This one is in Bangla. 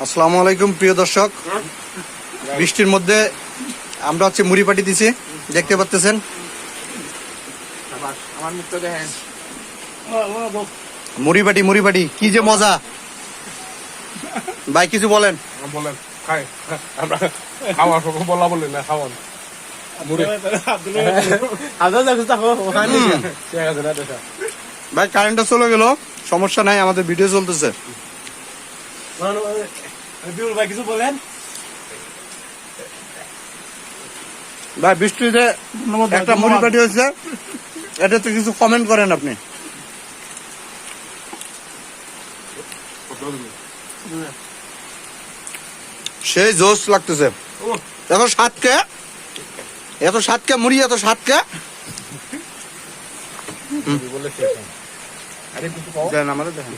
আসসালামু আলাইকুম প্রিয় দর্শক, বৃষ্টির মধ্যে আমরা হচ্ছে মুড়ি পাটি দিছি, দেখতে পাচ্ছেন। মুড়ি পাটি কি যে মজা ভাই, কিছু বলেন। ভাই কারেন্টটা চলে গেল, সমস্যা নাই, আমাদের ভিডিও চলতেছে। ভাই কিছু বলেন। ভাই বৃষ্টিতে একটা মুড়ি পাটি হয়েছে, এটাতে কিছু কমেন্ট করেন আপনি। সেই জোশ লাগতেছে, এত সাতকে মুড়ি, এত সাতকে আমাদের দেখেন।